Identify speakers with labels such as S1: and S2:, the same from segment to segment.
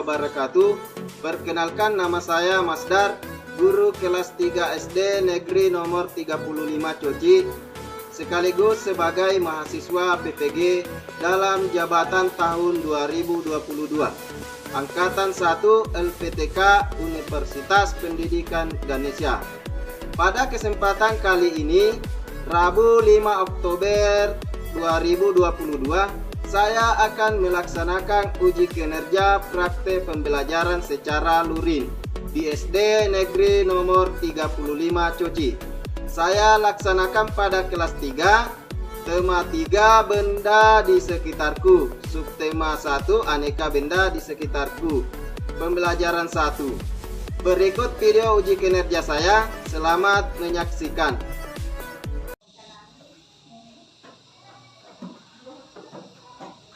S1: wabarakatuh. Perkenalkan, nama saya Mas Dar, guru kelas 3 SD Negeri nomor 35 Coci, sekaligus sebagai mahasiswa PPG dalam jabatan tahun 2022, Angkatan 1 LPTK Universitas Pendidikan Ganesha. Pada kesempatan kali ini, Rabu 5 Oktober 2022, saya akan melaksanakan uji kinerja praktek pembelajaran secara luring di SD Negeri nomor 35 Coci. Saya laksanakan pada kelas 3, tema 3 benda di sekitarku, subtema 1 aneka benda di sekitarku, pembelajaran 1. Berikut video uji kinerja saya, selamat menyaksikan.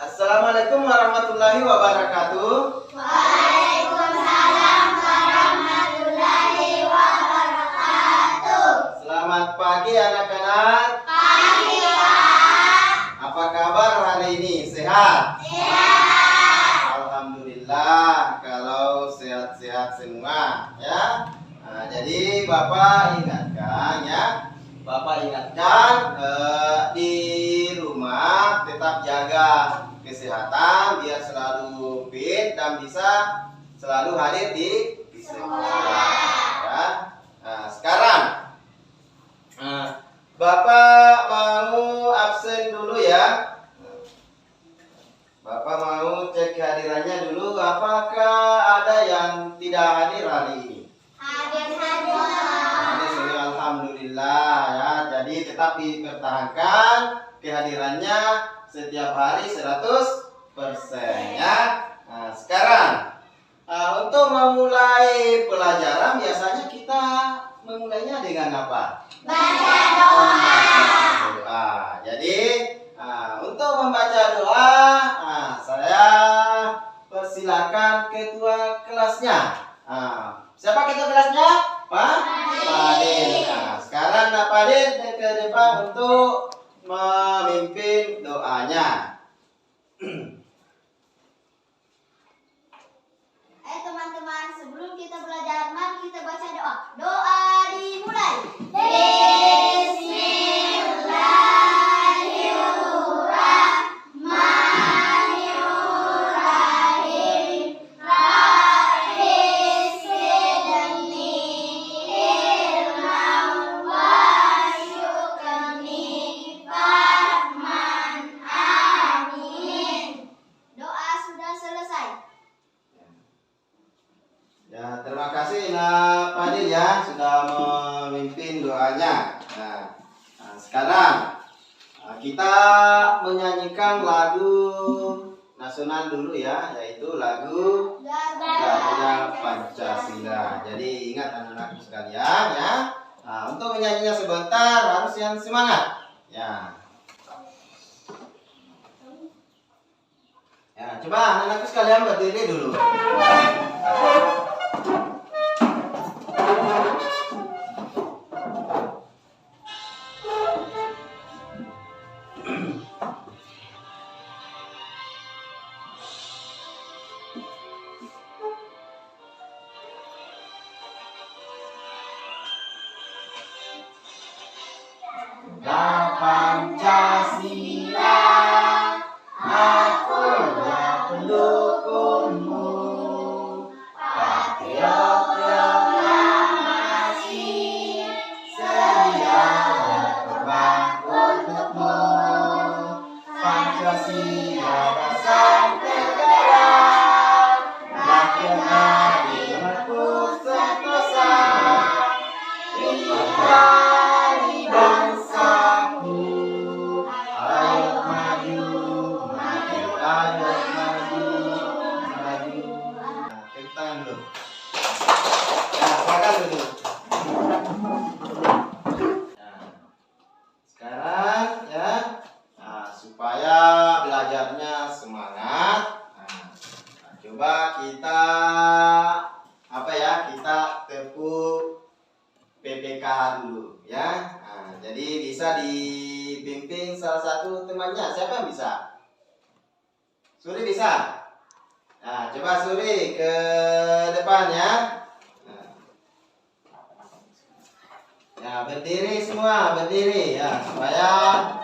S1: Assalamualaikum warahmatullahi wabarakatuh.
S2: Waalaikumsalam warahmatullahi wabarakatuh.
S1: Selamat pagi anak-anak.
S2: Pagi, Pak.
S1: Apa kabar hari ini? Sehat?
S2: Sehat.
S1: Alhamdulillah kalau sehat-sehat semua ya. Nah, jadi Bapak ingatkan ya. Di rumah tetap jaga kesehatan biar selalu fit dan bisa selalu hadir di sekolah ya. Nah, sekarang Bapak mau absen dulu ya. Bapak mau cek kehadirannya dulu. Apakah ada yang tidak hadir hari ini?
S2: Hadir.
S1: Hadir semua, alhamdulillah ya. Jadi tetap dipertahankan kehadirannya setiap hari 100% ya. Nah, sekarang untuk memulai pelajaran biasanya kita memulainya dengan apa?
S2: Baca doa.
S1: Jadi untuk membaca doa, saya persilakan ketua kelasnya. Siapa ketua kelasnya? Pak Adil. Nah, sekarang Pak Adil ke depan untuk memimpin doanya.
S2: Teman-teman, sebelum kita belajar, mari kita baca doa. Doa dimulai. Bismillahirrahmanirrahim. Rabbi zidni ilman warzuqni fahman. Amin. Doa sudah selesai.
S1: Ya, terima kasih Pak Adil ya sudah memimpin doanya. Nah, sekarang kita menyanyikan lagu nasional dulu ya, yaitu lagu Garuda Pancasila. Jadi ingat anak-anak sekalian ya. Untuk menyanyinya sebentar harus yang semangat. Ya. Ya, coba anak-anak sekalian berdiri dulu. Pancasila, akulah pendukungmu, patriot proklamasi, sedia berkorban untukmu. Pancasila dasar negara, rakyat adil makmur sentosa, dari bangsaku. Ayo maju, maju, ayo maju, maju. Nah, tepuk tangan dulu. Nah, silakan dulu. Nah, sekarang ya, supaya belajarnya semangat. Coba kita kita tepuk PPK dulu ya. Jadi bisa dibimbing salah satu temannya. Siapa yang bisa? Suri bisa? Nah, coba Suri ke depan ya. Ya, berdiri semua, berdiri ya, supaya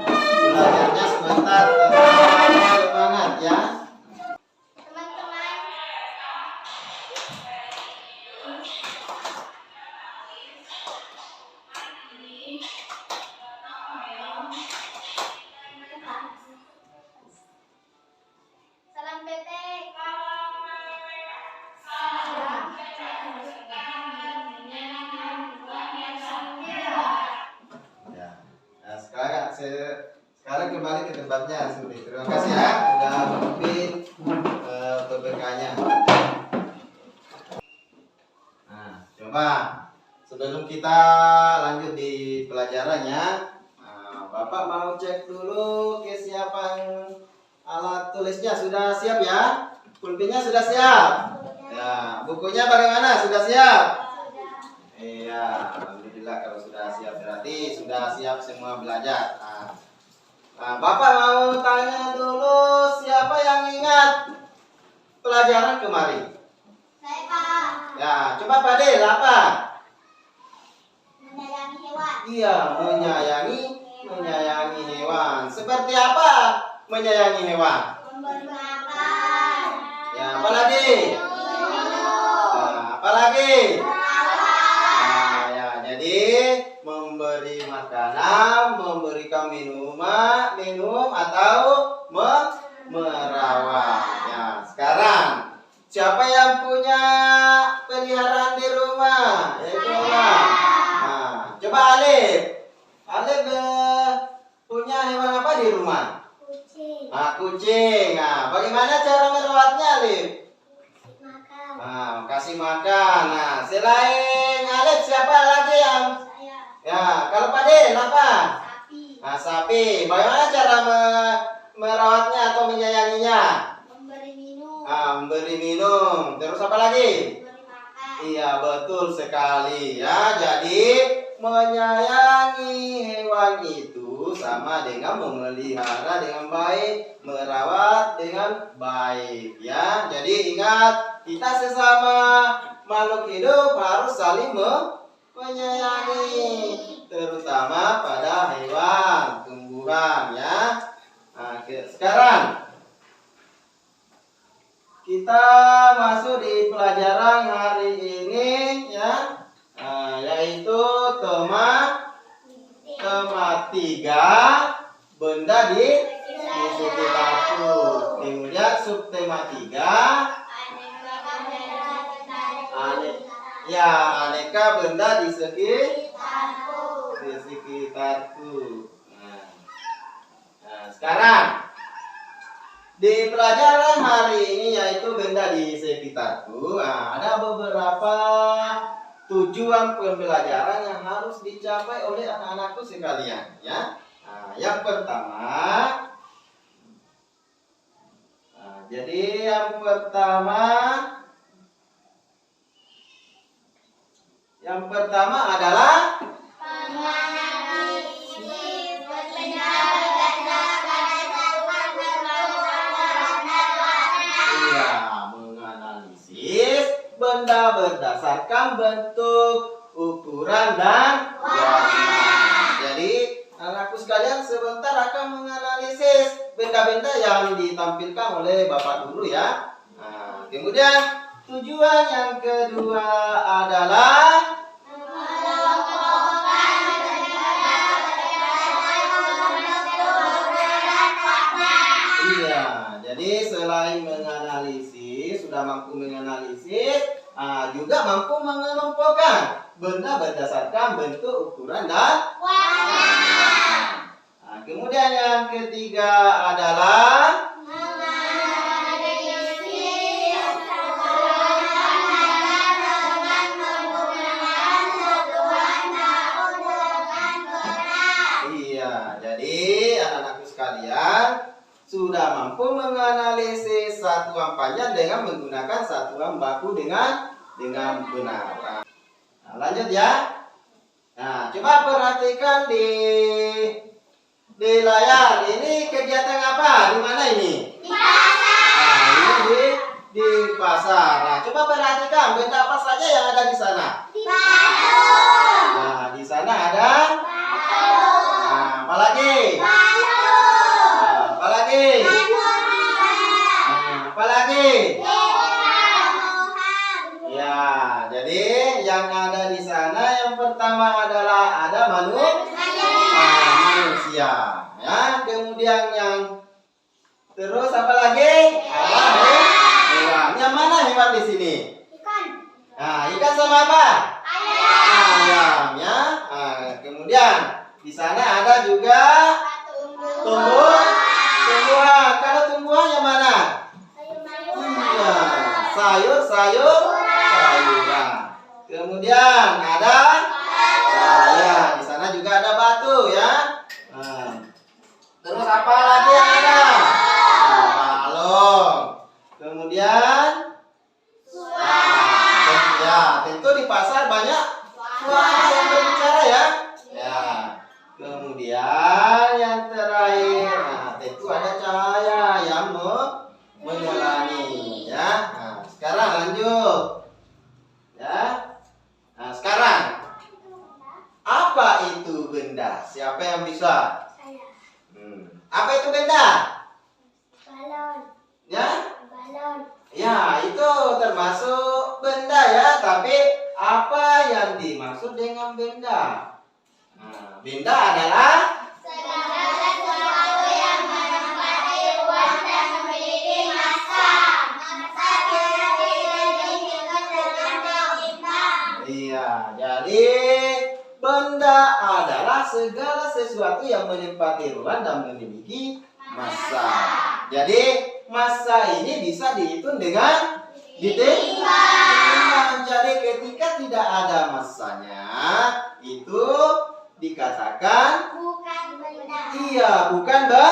S1: belajarnya sebentar semangat ya.
S2: Teman-teman, salam PT.
S1: Ya. Nah, sekarang kembali ke tempatnya, Suri. Terima kasih ya, sudah memimpin PPK-nya. Nah, coba sebelum kita lanjut di pelajarannya, Bapak mau cek dulu kesiapan alat tulisnya sudah siap ya? Pulpennya sudah siap? Ya, bukunya bagaimana? Sudah siap? Iya, alhamdulillah kalau sudah siap berarti sudah siap semua belajar. Nah, Bapak mau tanya dulu siapa yang ingat pelajaran kemarin?
S2: Saya Pak,
S1: Ya, coba Pak Del apa?
S2: menyayangi hewan.
S1: Iya, menyayangi hewan. Seperti apa menyayangi hewan?
S2: Memberi makan.
S1: Ya, apa lagi? Nah, apa lagi? Nah, ya, jadi memberi makanan, memberikan minum atau merawat. Ya, sekarang siapa yang punya peliharaan di rumah? Yaitu apa? Nah, coba Alif. Alif punya hewan apa di rumah?
S2: Kucing.
S1: Nah, kucing. Nah, bagaimana cara merawatnya, Alif?
S2: Makan.
S1: Nah, kasih makan. Nah, selain Alif siapa lagi yang?
S2: Saya.
S1: Ya, kalau Pak Den apa?
S2: Sapi.
S1: Nah, sapi. Bagaimana cara merawatnya atau menyayanginya?
S2: Memberi minum.
S1: Nah, memberi minum. Terus apa lagi?
S2: Memberi makan.
S1: Iya, betul sekali ya. Jadi menyayangi hewan itu sama dengan memelihara dengan baik, merawat dengan baik ya. Jadi ingat, kita sesama makhluk hidup harus saling menyayangi, terutama pada hewan, tumbuhan ya. Nah, sekarang kita masuk di pelajaran hari ini ya, yaitu tema 3 benda di sekitarku. Kemudian subtema 3 aneka benda di sekitarku. Nah, sekarang di pelajaran hari ini yaitu benda di sekitarku, ada beberapa tujuan pembelajaran yang harus dicapai oleh anak-anakku sekalian ya. Yang pertama, yang pertama adalah menganalisis benda berdasarkan bentuk, ukuran, dan warna. Jadi anakku sekalian sebentar akan menganalisis benda-benda yang ditampilkan oleh Bapak dulu ya. Nah, kemudian tujuan yang kedua adalah jadi selain menganalisis, sudah mampu menganalisis, juga mampu mengelompokkan benda berdasarkan bentuk, ukuran, dan warna. Kemudian yang ketiga adalah jadi anak-anakku sekalian sudah mampu menganalisis satuan panjang dengan menggunakan satuan baku dengan benar. Nah, lanjut ya. Nah, coba perhatikan di layar. Ini kegiatan apa? Di mana ini?
S2: Di pasar.
S1: Nah, ini Di pasar. Nah, coba perhatikan benda apa saja yang ada di sana. Nah, di sana ada. Nah, apa lagi? Nah, apa lagi? Nah, apa lagi? Ya, jadi yang ada di sana yang pertama adalah ada manusia. Ya, kemudian yang terus apa lagi? Ada hewan. Yang mana hewan di sini? Nah, ikan sama apa? Ayam ya. Nah, kemudian di sana ada juga tumbuhan. Kalau tumbuhan yang mana? Iya, sayuran. Kemudian ada ya, di sana juga ada batu ya. Nah, terus apa lagi yang ada? Balong. Kemudian tentu di pasar banyak suara yang berbicara ya. Ya. Kemudian yang terakhir, nah, tentu ada cahaya yang menerangi ya. Nah, sekarang lanjut. Ya. Nah, sekarang apa itu benda? Siapa yang bisa? Apa itu benda? Ya? Ya, itu termasuk benda ya, tapi apa yang dimaksud dengan benda? Nah, benda adalah iya, jadi benda adalah segala sesuatu yang menempati ruang dan memiliki massa. Jadi massa ini bisa dihitung dengan ditimbang. Jadi ketika tidak ada massanya, itu dikatakan bukan benda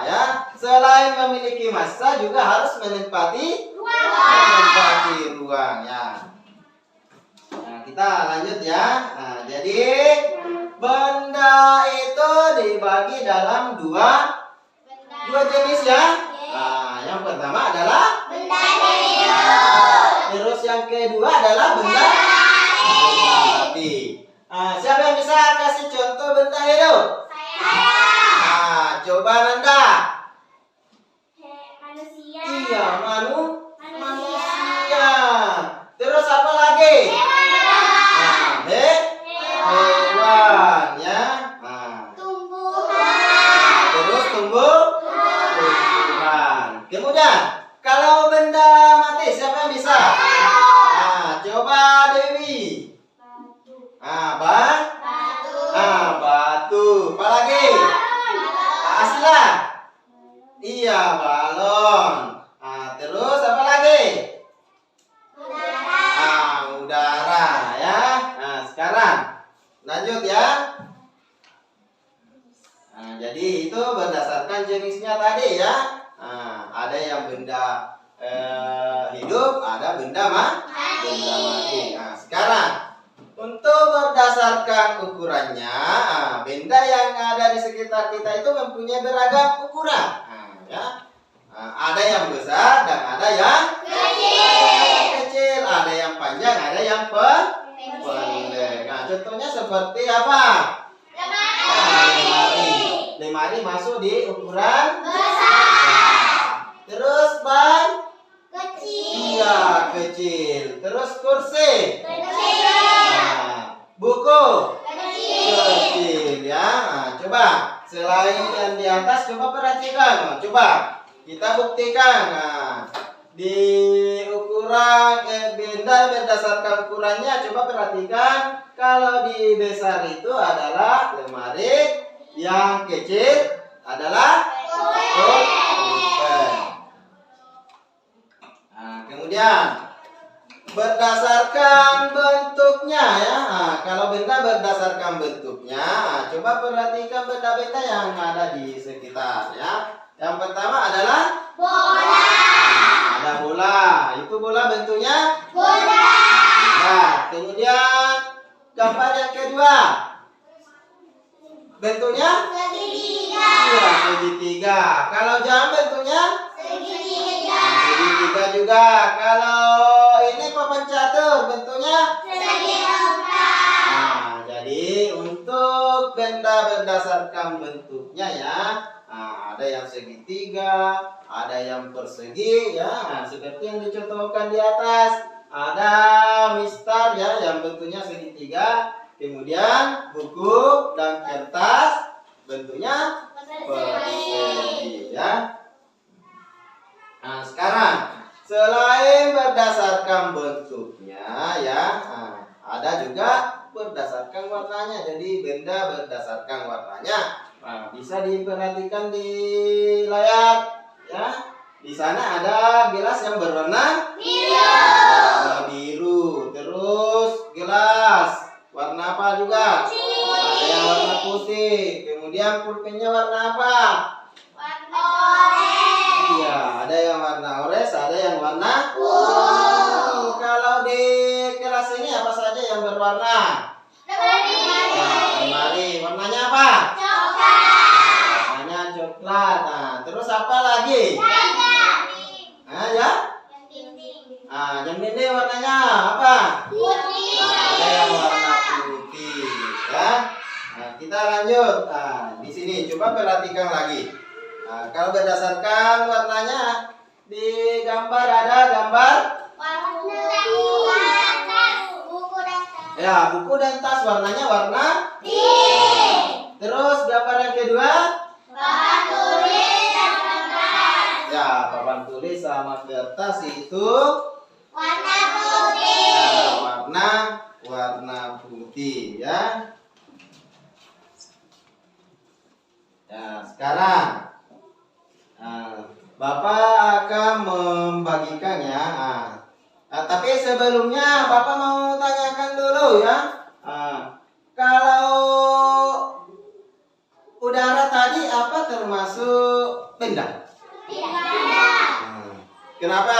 S1: ya. Selain memiliki massa juga harus menempati ruang ya. Nah, kita lanjut ya. Nah, jadi benda itu dibagi dalam dua jenis ya. Nah, yang pertama adalah benda hidup. Terus yang kedua adalah benda mati. Nah, siapa yang bisa kasih contoh benda hidup? Nah, coba Nanda.
S2: Manusia.
S1: Iya, manusia. Terus apa lagi? Nah, hewan ya. Nah, terus tumbuhan. Kemudian kalau benda mati siapa yang bisa? Nah, coba Dewi. Batu. Apa lagi? Asla. Iya, balon. Nah, terus apa lagi? Udara ya. Nah, sekarang lanjut ya. Nah, jadi itu berdasarkan jenisnya tadi ya. Nah, ada yang benda hidup, ada benda mati. Nah, sekarang untuk berdasarkan ukurannya, benda yang ada di sekitar kita itu mempunyai beragam ukuran. Nah, ya. Nah, ada yang besar dan ada yang kecil, ada yang panjang, ada yang pendek. Nah, contohnya seperti apa? Lemari masuk di ukuran besar. Terus ban kecil. Iya, kecil. Terus kursi kecil. Nah, buku kecil ya. Nah, coba selain yang di atas coba perhatikan. Nah, coba kita buktikan. Nah, di ukuran benda berdasarkan ukurannya coba perhatikan. Kalau di besar itu adalah lemari, yang kecil adalah pulpen. Nah, kemudian berdasarkan bentuknya ya. Nah, kalau benda berdasarkan bentuknya, coba perhatikan benda-benda yang ada di sekitar ya. Yang pertama adalah bola. Ada bola. Itu bola bentuknya bola. Nah, kemudian gambar yang kedua. Bentuknya segitiga. Iya, segitiga. Kalau jam bentuknya segitiga. segitiga juga. Kalau ini papan catur bentuknya
S2: Segitiga.
S1: nah, jadi untuk benda berdasarkan bentuknya ya, nah, ada yang segitiga, ada yang persegi ya, nah, seperti yang dicontohkan di atas. Ada mistar ya yang bentuknya segitiga, kemudian buku dan kertas bentuknya persegi ya. Nah, sekarang selain berdasarkan bentuknya ya, nah, ada juga berdasarkan warnanya. Jadi benda berdasarkan warnanya. Nah, bisa diperhatikan di layar ya. Di sana ada gelas yang berwarna
S2: Biru.
S1: warna biru. Terus gelas warna apa juga?
S2: Putih.
S1: Ada yang warna putih. Kemudian pulpennya warna apa?
S2: Warna oranye.
S1: Iya, ada yang warna oranye, ada yang warna Kalau di kelas ini apa saja yang berwarna?
S2: Lemari.
S1: Nah, lemari. Warnanya apa?
S2: Coklat.
S1: Warnanya coklat. Nah, terus apa lagi? Nah, ya?
S2: Yang dinding.
S1: Nah, jam dinding warnanya apa?
S2: Putih.
S1: Ada yang warna putih, ya. Nah, kita lanjut. Nah, di sini coba perhatikan lagi. Nah, kalau berdasarkan warnanya di gambar ada gambar
S2: Buku dan tas.
S1: ya buku dan tas warnanya warna.
S2: Pink.
S1: Terus gambar yang kedua
S2: Papan tulis dan kertas.
S1: ya papan tulis sama kertas itu
S2: Warna putih.
S1: warna putih ya. Ya sekarang Bapak akan membagikannya. Tapi sebelumnya Bapak mau tanyakan dulu ya. Kalau udara tadi apa termasuk benda?
S2: Tidak.
S1: Kenapa?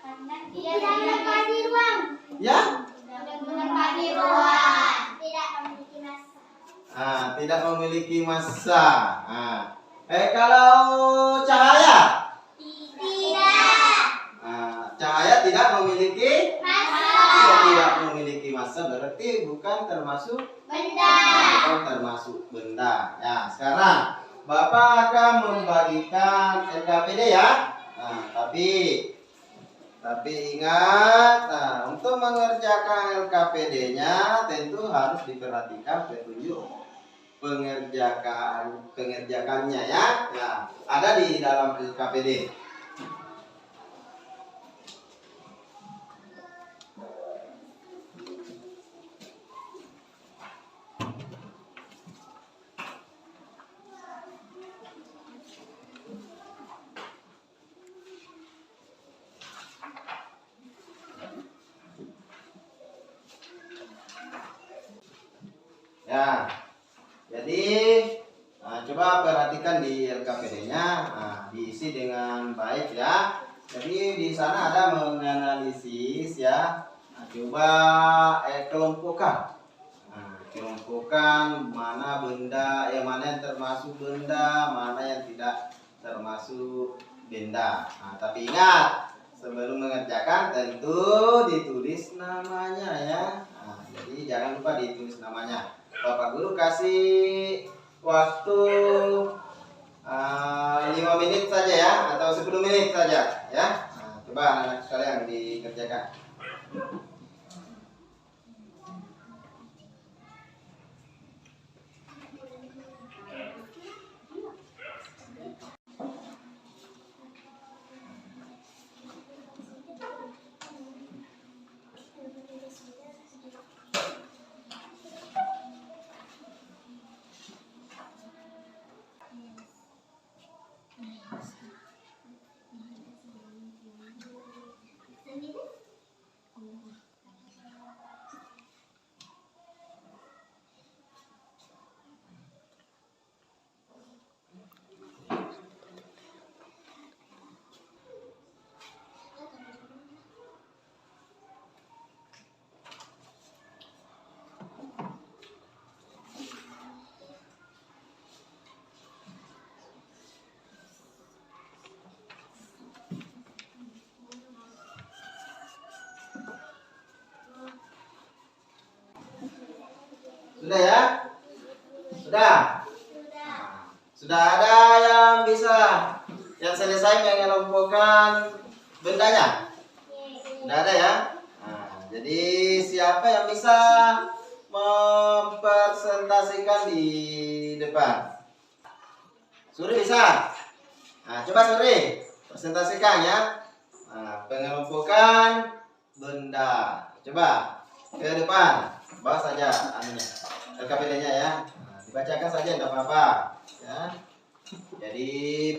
S2: Karena dia tidak di ruang.
S1: Ya?
S2: Tidak di ruang. Tidak memiliki massa.
S1: Tidak memiliki massa. Kalau cahaya?
S2: Tidak.
S1: Cahaya tidak memiliki
S2: Massa.
S1: tidak memiliki massa, berarti bukan termasuk
S2: Benda.
S1: benda. Ya, sekarang Bapak akan membagikan LKPD ya. Tapi ingat, untuk mengerjakan LKPD-nya tentu harus diperhatikan petunjuk pengerjakannya ya. Ya, ada di dalam LKPD. Ya, jadi coba perhatikan di LKPD-nya, diisi dengan baik ya. Jadi di sana ada menganalisis ya. Coba kelompokkan, kelompokkan mana benda, mana yang termasuk benda, mana yang tidak termasuk benda. Tapi ingat, sebelum mengerjakan tentu ditulis namanya ya. Jadi jangan lupa ditulis namanya. Bapak Guru kasih waktu 5 menit saja ya, atau 10 menit saja ya. Coba anak-anak sekalian dikerjakan. Sudah ya? Sudah? Sudah ada yang bisa yang selesai mengelompokkan bendanya? Sudah ada ya? Nah, jadi siapa yang bisa mempresentasikan di depan? Suri bisa? Nah, coba Suri presentasikan ya. Nah, pengelompokan benda. Coba ke depan, bawa saja anunya, LKPD-nya ya. Nah, dibacakan saja tidak apa-apa ya. Jadi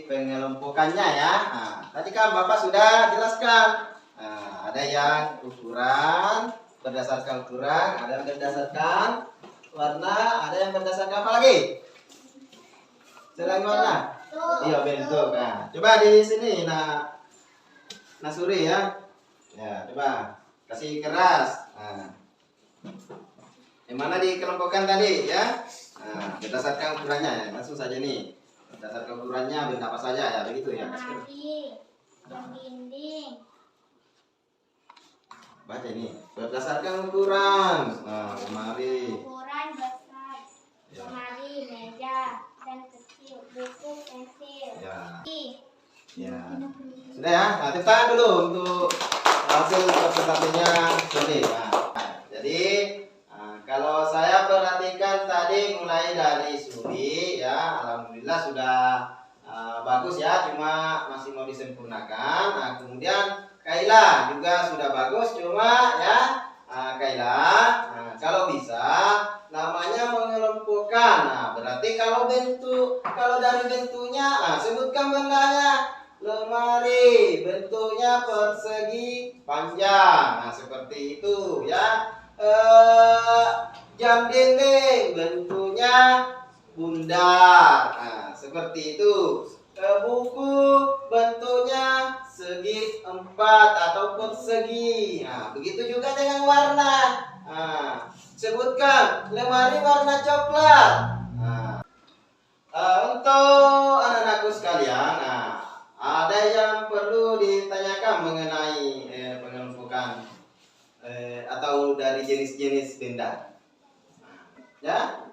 S1: pengelompokannya ya. Nah, tadi kan Bapak sudah jelaskan. Nah, ada yang ukuran berdasarkan ukuran, ada yang berdasarkan warna, ada yang berdasarkan apa lagi? Selain warna? Iya, bentuk. Nah, coba di sini Suri ya. Ya, coba kasih keras. Nah, yang mana dikelompokkan tadi ya? Nah, berdasarkan ukurannya ya. Langsung saja nih. Berdasarkan ukurannya benda apa saja ya, begitu ya.
S2: Dinding.
S1: Baca ini. Berdasarkan ukuran. Nah, lemari.
S2: Ukuran besar. Lemari, meja, dan kecil. Buku, pensil.
S1: Ya. Ya. Sudah ya. Nah, tepuk tangan dulu untuk hasil presentasinya Suri. Nah, jadi kalau saya perhatikan tadi mulai dari Suri ya, alhamdulillah sudah bagus ya, cuma masih mau disempurnakan. Nah, kemudian Kaila juga sudah bagus, cuma ya Kaila, kalau bisa namanya mengelompokkan. Nah, berarti kalau dari bentuknya, sebutkan bendanya. Lemari bentuknya persegi panjang, nah seperti itu ya. Jam dinding bentuknya bundar, nah seperti itu. Buku bentuknya segi empat ataupun segi, nah begitu juga dengan warna. Nah, sebutkan lemari warna coklat. Nah, untuk anak-anakku sekalian, ada yang perlu ditanyakan mengenai pengelompokan atau dari jenis-jenis benda. Ya?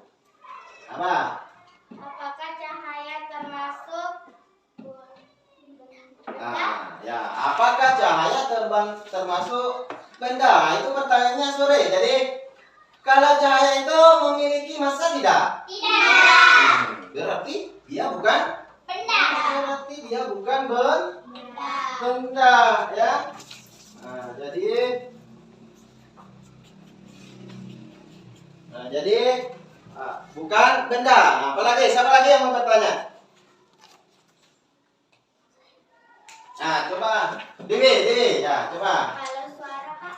S1: Apa?
S2: Apakah cahaya termasuk
S1: Ya, apakah cahaya termasuk benda? Itu pertanyaannya Sore. Jadi, kalau cahaya itu memiliki massa tidak?
S2: Tidak.
S1: Berarti dia bukan
S2: Benda.
S1: Berarti dia bukan benda ya. Nah, jadi bukan benda. Nah, apalagi? Siapa lagi yang mau bertanya? Nah, coba Dewi, ya, coba.
S2: Kalau suara, Kak?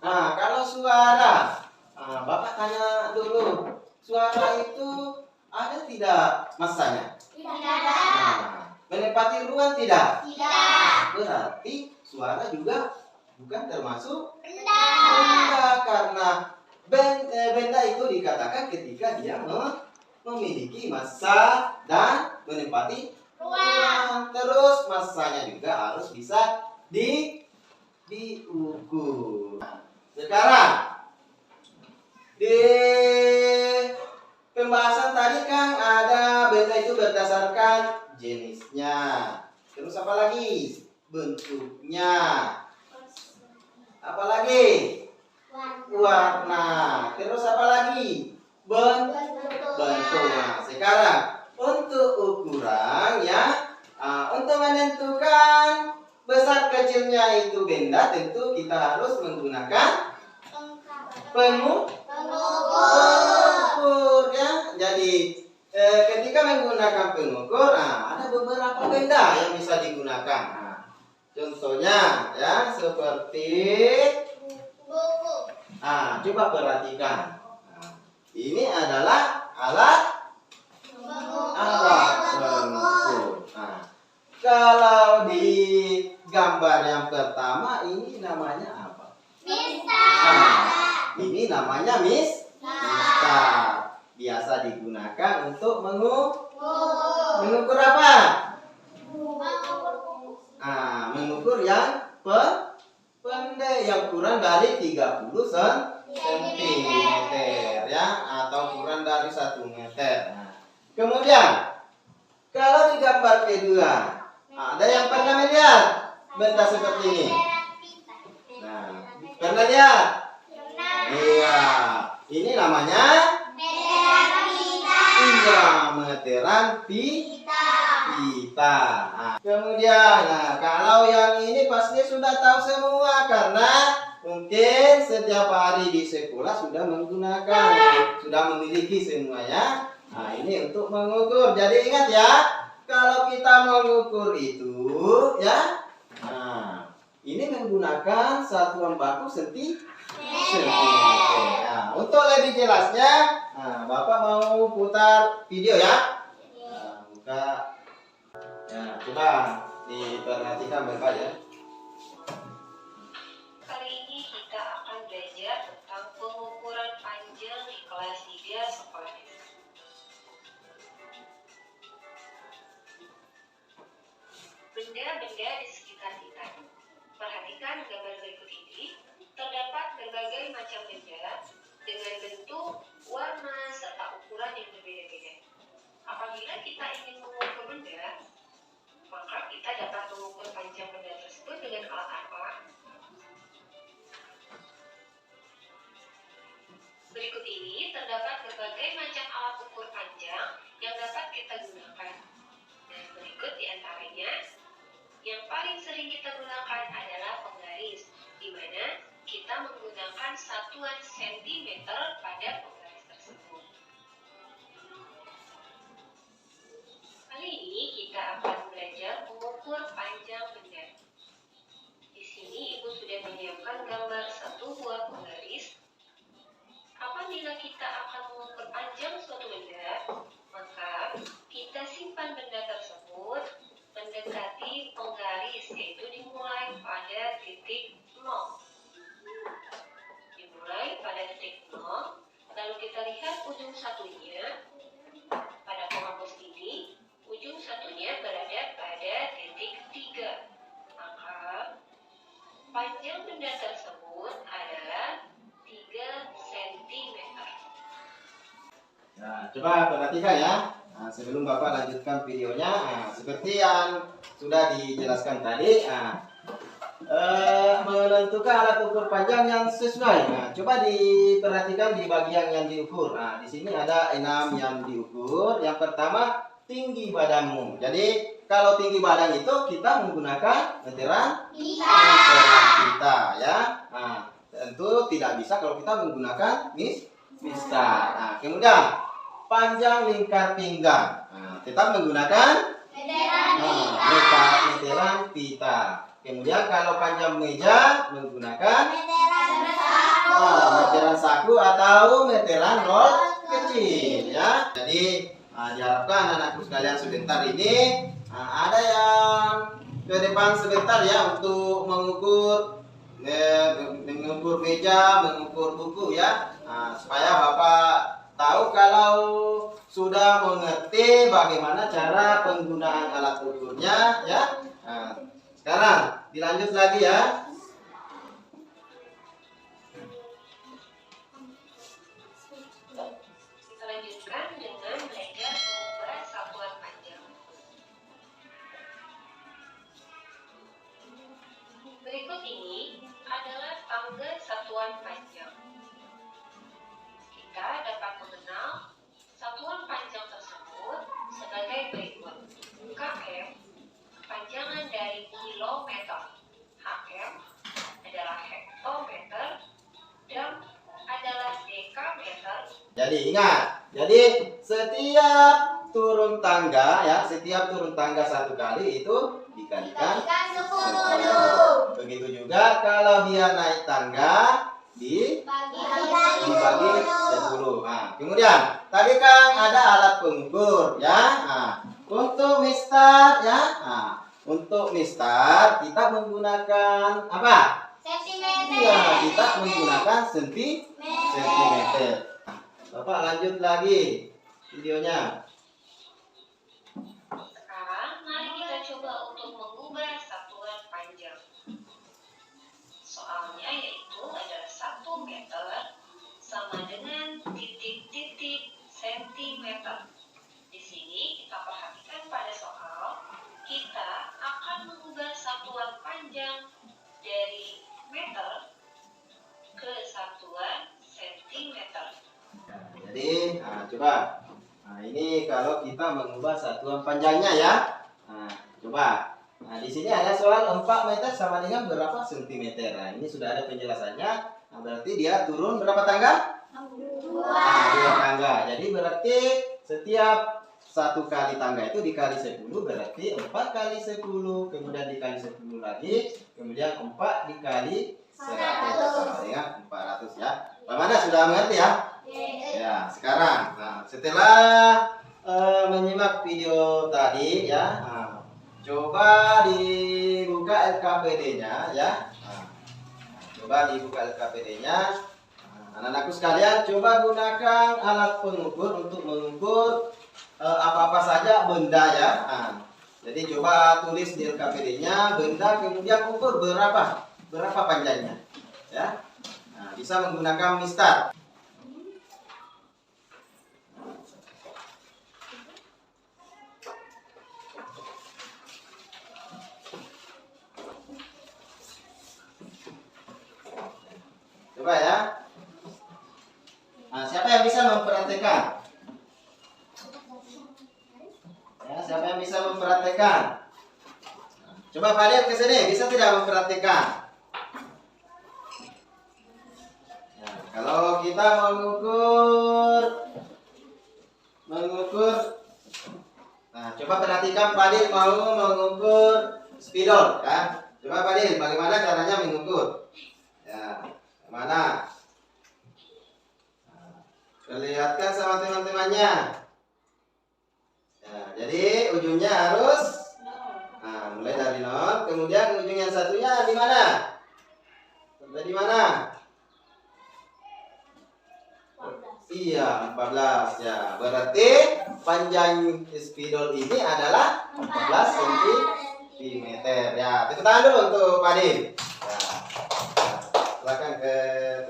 S1: Nah, kalau suara, Bapak tanya dulu. Suara itu ada tidak massanya?
S2: Tidak.
S1: Nah, menempati ruang tidak?
S2: Tidak.
S1: Berarti suara juga bukan termasuk
S2: Benda.
S1: benda, karena benda itu dikatakan ketika dia memiliki massa dan menempati ruang. Terus massanya juga harus bisa diukur. Nah, sekarang di pembahasan tadi kan ada benda itu berdasarkan jenisnya. Terus apa lagi? Bentuknya. Apa lagi? Warna. Terus apa lagi? Bentuknya. Sekarang untuk ukuran ya, untuk menentukan besar kecilnya itu benda, tentu kita harus menggunakan pengukur ya. Jadi ketika menggunakan pengukur, ada beberapa benda yang bisa digunakan. Contohnya ya seperti
S2: Buku.
S1: coba perhatikan. Ini adalah alat pengukur. Kalau di gambar yang pertama ini namanya apa? Ini namanya mistar. Biasa digunakan untuk mengukur apa? Mengukur yang pendek, yang kurang dari 30 cm ya, atau ukuran dari 1 meter. Nah, kemudian kalau di gambar kedua, ada yang pernah melihat benda seperti ini? Nah, pernah lihat? Iya, ini namanya meteran pita. Nah, kemudian, kalau yang ini pasti sudah tahu semua karena mungkin setiap hari di sekolah sudah menggunakan, sudah memiliki semuanya. Nah, ini untuk mengukur. Jadi ingat ya, kalau kita mengukur itu, ya, nah, ini menggunakan satuan baku sentimeter. Nah, untuk lebih jelasnya, Bapak mau putar video ya. Buka. Ya, coba diperhatikan Bapak ya.
S3: Kali ini kita akan belajar tentang pengukuran panjang di kelas 3 sekolah desa. Benda-benda di sekitar kita. Perhatikan gambar berikut ini. Terdapat berbagai macam benda dengan bentuk, warna, serta ukuran yang berbeda-beda. Apabila kita ingin mengukur benda, maka kita dapat mengukur panjang benda tersebut dengan alat apa? Berikut ini terdapat berbagai macam alat ukur panjang yang dapat kita gunakan. Dan berikut diantaranya, yang paling sering kita gunakan adalah penggaris, di mana kita menggunakan satuan sentimeter pada penggaris tersebut. Kali ini kita akan belajar mengukur panjang benda. Di sini Ibu sudah menyiapkan gambar satu buah penggaris. Apabila kita akan mengukur panjang suatu benda, maka kita simpan benda tersebut mendekati penggaris, yaitu dimulai pada titik 0. Dimulai pada titik 0, lalu kita lihat ujung satunya. Pada penghapus ini, ujung satunya berada pada titik 3. Maka panjang benda tersebut adalah 3 cm.
S1: Nah, coba perhatikan ya. Nah, sebelum Bapak lanjutkan videonya, seperti yang sudah dijelaskan tadi, menentukan alat ukur panjang yang sesuai. Nah, coba diperhatikan di bagian yang diukur. Nah, di sini ada 6 yang diukur. Yang pertama, tinggi badanmu. Jadi, kalau tinggi badan itu kita menggunakan meteran pita, ya. Nah, tentu tidak bisa kalau kita menggunakan mistar. Nah, kemudian panjang lingkar pinggang. Nah, tetap menggunakan meteran pita. Kemudian kalau panjang meja menggunakan meteran saku atau meteran rol kecil, ya. Jadi diharapkan anakku sekalian sebentar ini ada yang ke depan sebentar ya untuk mengukur meja, mengukur buku ya. Supaya Bapak tahu kalau sudah mengerti bagaimana cara penggunaan alat ukurnya ya. Sekarang dilanjut lagi ya.
S3: Kita lanjutkan dengan belajar mengubah satuan panjang. Berikut ini adalah tangga satuan panjang. Kita dapat mengenal satuan panjang tersebut sebagai berikut. KM, panjangan dari kilometer. HM adalah hektometer. Dan adalah dekameter.
S1: Jadi ingat, jadi setiap turun tangga ya, setiap turun tangga 1 kali itu dikalikan 10. Begitu juga kalau dia naik tangga dibagi 10. Nah, kemudian tadi kan ada alat pengukur ya. Nah, untuk mistar ya. Nah, untuk mistar kita menggunakan apa?
S2: Sentimeter.
S1: Iya, kita menggunakan sentimeter. Bapak lanjut lagi videonya.
S3: Sekarang mari kita coba untuk mengubah satuan panjang. Soalnya yaitu adalah 1 meter sama dengan titik-titik
S1: coba. Nah, ini kalau kita mengubah satuan panjangnya ya. Nah, coba. Nah, di sini ada soal 4 meter sama dengan berapa sentimeter. Nah, ini sudah ada penjelasannya. Nah, berarti dia turun berapa tangga? 2 tangga. Jadi berarti setiap 1 kali tangga itu dikali 10, berarti 4 kali 10, kemudian dikali 10 lagi, kemudian 4 dikali 100 sama dengan 400 ya. Bagaimana, sudah mengerti ya? Ya, sekarang setelah menyimak video tadi ya, coba dibuka LKPD-nya ya. Coba dibuka LKPD-nya. Anak-anakku sekalian, coba gunakan alat pengukur untuk mengukur apa-apa saja benda ya. Jadi coba tulis di LKPD-nya benda, kemudian ukur berapa panjangnya ya. Bisa menggunakan mistar. Coba ya. Siapa yang bisa memperhatikan? Ya, siapa yang bisa memperhatikan? Coba Pak Adil ke sini, bisa tidak memperhatikan? Ya, kalau kita mengukur, nah coba perhatikan Pak Adil mau mengukur spidol, kan? Coba Pak Adil, bagaimana caranya mengukur? Ya, mana? Perlihatkan sama teman-temannya. Ya, jadi ujungnya harus mulai dari 0, kemudian ujung yang satunya di mana? Sampai di mana?
S2: 14.
S1: Iya, 14 ya. Berarti panjang spidol ini adalah 14 cm ya. Tepuk tangan dulu untuk Pak Adil. Ya. Silakan ke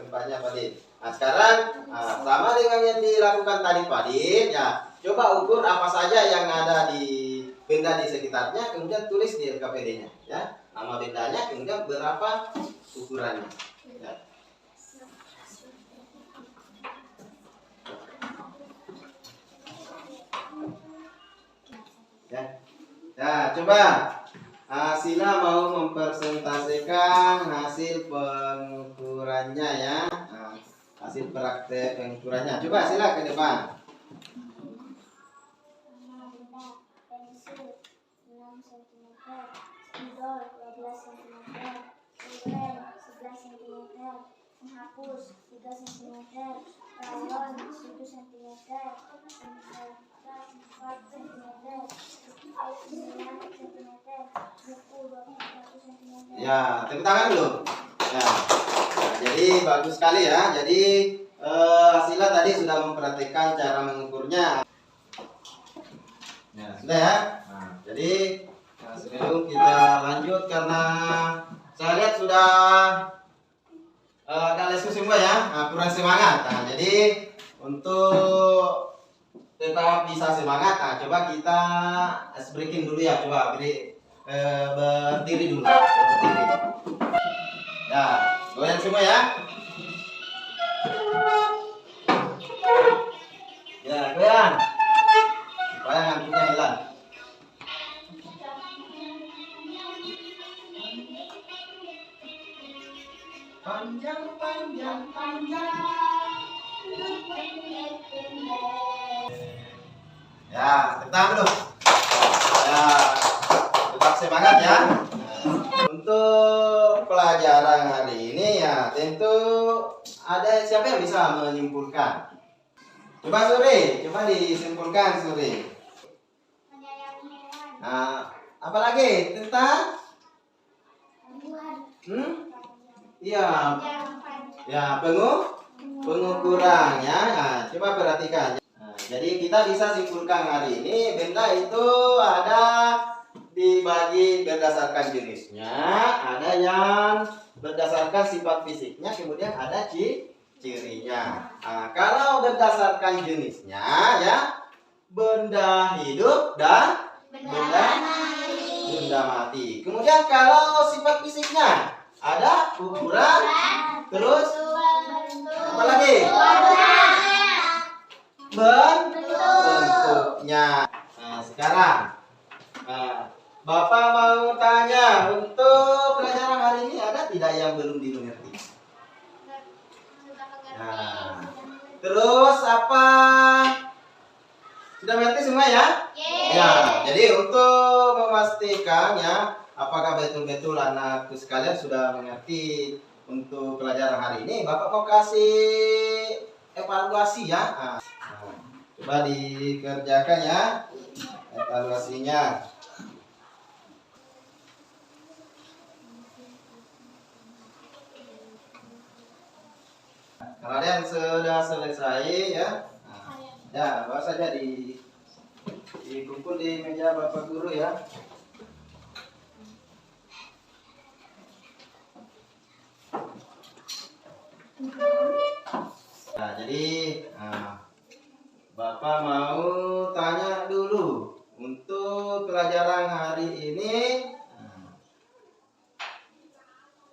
S1: tempatnya Pak Adil. Nah, sekarang sama dengan yang dilakukan tadi Pak Adil ya. Coba ukur apa saja yang ada di benda di sekitarnya, kemudian tulis di LKPD-nya ya. Nama bendanya, kemudian berapa ukurannya. Ya. Ya, coba Sila mau mempresentasikan hasil pengukurannya ya. Hasil praktek pengukurannya. Coba Sila ke depan.
S2: Pensil 6 cm, spidol 12 cm, pulpen 11 cm, penghapus 3 cm, rayon 7 cm, pencerita 4 cm, air 9 cm, buku 21 cm.
S1: Ya, tepuk tangan dulu. Ya. Nah, jadi bagus sekali ya. Jadi Sila tadi sudah memperhatikan cara mengukurnya. Ya, sudah ya. Nah, jadi sebelum kita lanjut, karena saya lihat sudah agak lesu semua ya, kurang semangat. Nah, jadi untuk tetap bisa semangat, coba kita ice breaking dulu ya. Coba berdiri dulu. Berdiri. Ya, goyang semua ya. Ya, goyang. Supaya ngantuknya hilang. Panjang, panjang, panjang. Ya, tetap dulu. Ya, tetap semangat ya. Untuk pelajaran hari ini ya, tentu ada siapa yang bisa menyimpulkan? Coba Suri, coba disimpulkan Suri.
S2: Menyayangi hewan,
S1: Nah, apalagi tentang?
S2: tumbuhan,
S1: Iya,
S2: yang panjang,
S1: ya pengukuran ya. Nah, coba perhatikan. Nah, jadi kita bisa simpulkan hari ini benda itu ada dibagi berdasarkan jenisnya, ada yang berdasarkan sifat fisiknya, kemudian ada cirinya. Nah, kalau berdasarkan jenisnya ya, benda hidup dan benda mati. Kemudian kalau sifat fisiknya ada ukuran, terus apa lagi? pelajaran. Nah, Bapak mau tanya, untuk pelajaran hari ini ada tidak yang belum dimengerti? Nah, terus apa? Sudah mengerti semua ya? Ya, jadi untuk memastikan ya, apakah betul-betul anakku sekalian sudah mengerti untuk pelajaran hari ini, Bapak mau kasih evaluasi ya. Nah, coba dikerjakan ya evaluasinya. Kalian sudah selesai ya? Nah, ya, bawa saja dikumpul di meja Bapak Guru ya. Nah, jadi Bapak mau tanya dulu untuk pelajaran hari ini,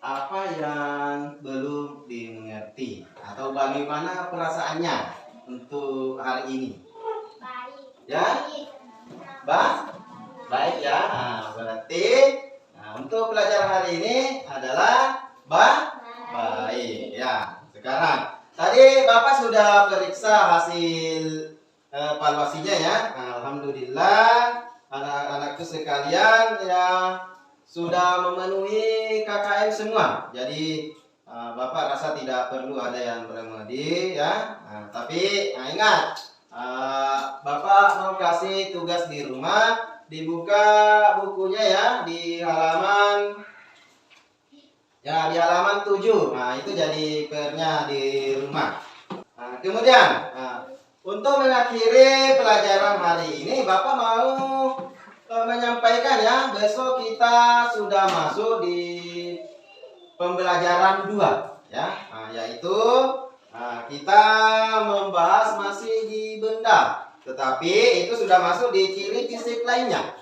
S1: apa yang belum dimengerti atau bagaimana perasaannya untuk hari ini? Ya, baik ya. Nah, berarti untuk pelajaran hari ini adalah baik ya. Sekarang tadi Bapak sudah periksa hasil evaluasinya ya. Alhamdulillah anak-anakku sekalian ya sudah memenuhi KKM semua. Jadi Bapak rasa tidak perlu ada yang remedi ya. Tapi ingat, Bapak mau kasih tugas di rumah, dibuka bukunya ya di halaman 7. Nah, itu jadi PR-nya di rumah. Kemudian untuk mengakhiri pelajaran hari ini, Bapak mau menyampaikan ya, besok kita sudah masuk di pembelajaran 2 ya, yaitu kita membahas masih di benda, tetapi itu sudah masuk di ciri fisik lainnya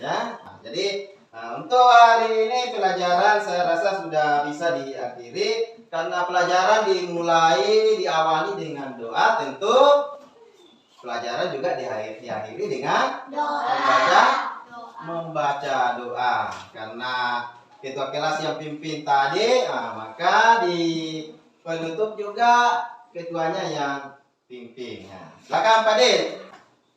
S1: ya. Jadi untuk hari ini pelajaran saya rasa sudah bisa diakhiri karena pelajaran diawali dengan doa. Tentu pelajaran juga diakhiri dengan membaca doa. Karena ketua kelas yang pimpin tadi, maka di penutup juga ketuanya yang pimpin. Silakan Pak Din.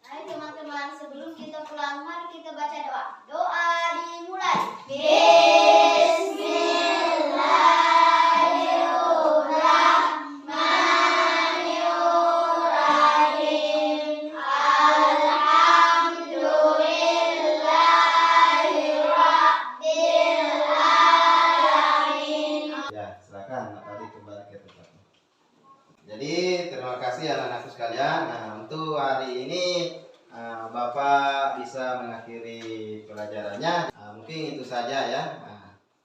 S2: Hai teman-teman, sebelum kita pulang mari kita baca doa. Doa dimulai. Bismillahirrahmanirrahim. Alhamdulillahirrahmanirrahim.
S1: Ya, silakan tadi kembali ke tempatnya. Jadi terima kasih anak-anakku sekalian. Untuk hari ini Bapak bisa mengakhiri pelajarannya. Mungkin itu saja ya.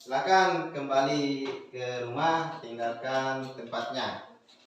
S1: Silakan kembali ke rumah, tinggalkan tempatnya.